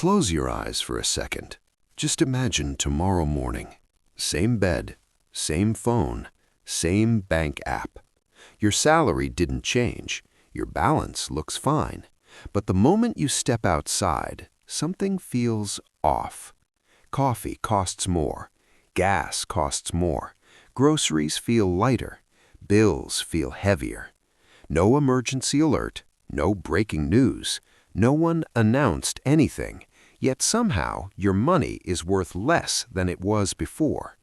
Close your eyes for a second. Just imagine tomorrow morning. Same bed, same phone, same bank app. Your salary didn't change. Your balance looks fine. But the moment you step outside, something feels off. Coffee costs more. Gas costs more. Groceries feel lighter. Bills feel heavier. No emergency alert, no breaking news. No one announced anything, yet somehow your money is worth less than it was before.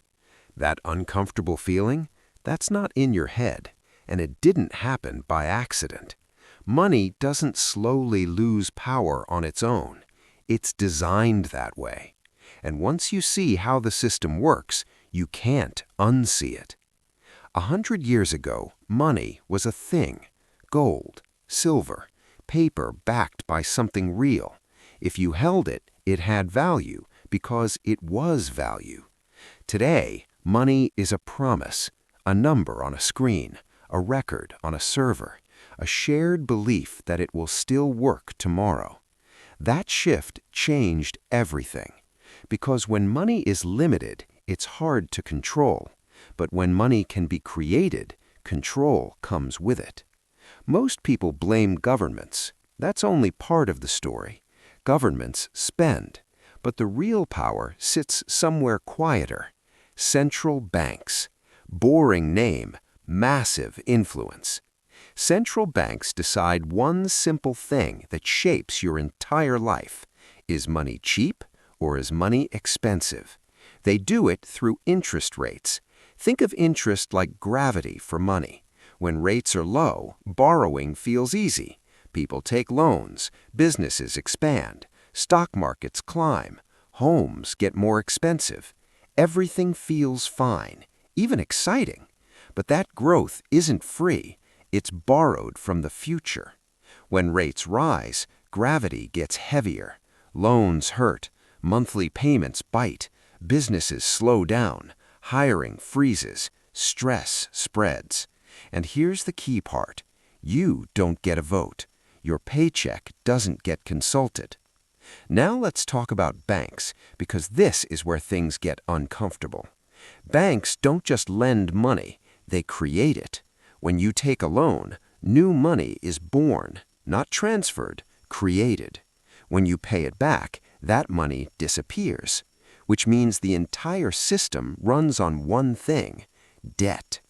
That uncomfortable feeling, that's not in your head, and it didn't happen by accident. Money doesn't slowly lose power on its own. It's designed that way. And once you see how the system works, you can't unsee it. 100 years ago, money was a thing. Gold, silver, paper backed by something real. If you held it, it had value because it was value. Today, money is a promise, a number on a screen, a record on a server, a shared belief that it will still work tomorrow. That shift changed everything. Because when money is limited, it's hard to control. But when money can be created, control comes with it. Most people blame governments. That's only part of the story. Governments spend, but the real power sits somewhere quieter. Central banks. Boring name, massive influence. Central banks decide one simple thing that shapes your entire life. Is money cheap or is money expensive? They do it through interest rates. Think of interest like gravity for money. When rates are low, borrowing feels easy. People take loans, businesses expand, stock markets climb, homes get more expensive. Everything feels fine, even exciting. But that growth isn't free. It's borrowed from the future. When rates rise, gravity gets heavier. Loans hurt, monthly payments bite, businesses slow down, hiring freezes, stress spreads. And here's the key part. You don't get a vote. Your paycheck doesn't get consulted. Now let's talk about banks, because this is where things get uncomfortable. Banks don't just lend money, they create it. When you take a loan, new money is born, not transferred, created. When you pay it back, that money disappears, which means the entire system runs on one thing: debt.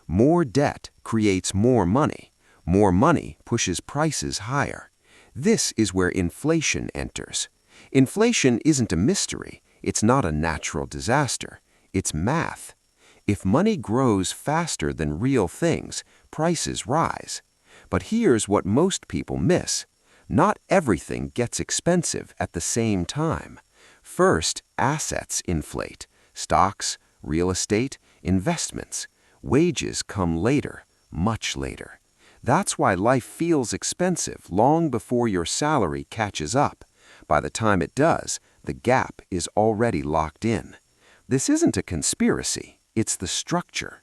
More debt creates more money. More money pushes prices higher. This is where inflation enters. Inflation isn't a mystery. It's not a natural disaster. It's math. If money grows faster than real things, prices rise. But here's what most people miss. Not everything gets expensive at the same time. First, assets inflate. Stocks, real estate, investments. Wages come later, much later. That's why life feels expensive long before your salary catches up. By the time it does, the gap is already locked in. This isn't a conspiracy, it's the structure.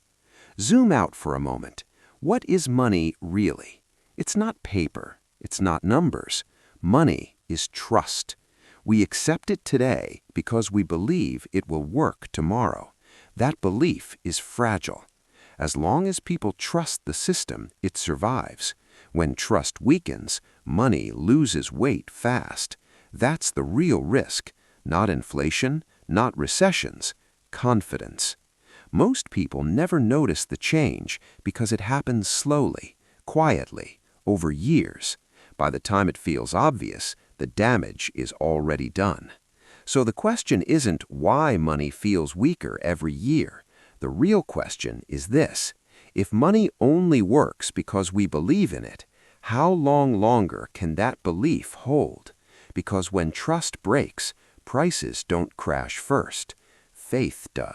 Zoom out for a moment. What is money really? It's not paper, it's not numbers. Money is trust. We accept it today because we believe it will work tomorrow. That belief is fragile. As long as people trust the system, it survives. When trust weakens, money loses weight fast. That's the real risk. Not inflation, not recessions, confidence. Most people never notice the change because it happens slowly, quietly, over years. By the time it feels obvious, the damage is already done. So the question isn't why money feels weaker every year. The real question is this: if money only works because we believe in it, how long longer can that belief hold? Because when trust breaks, prices don't crash first. Faith does.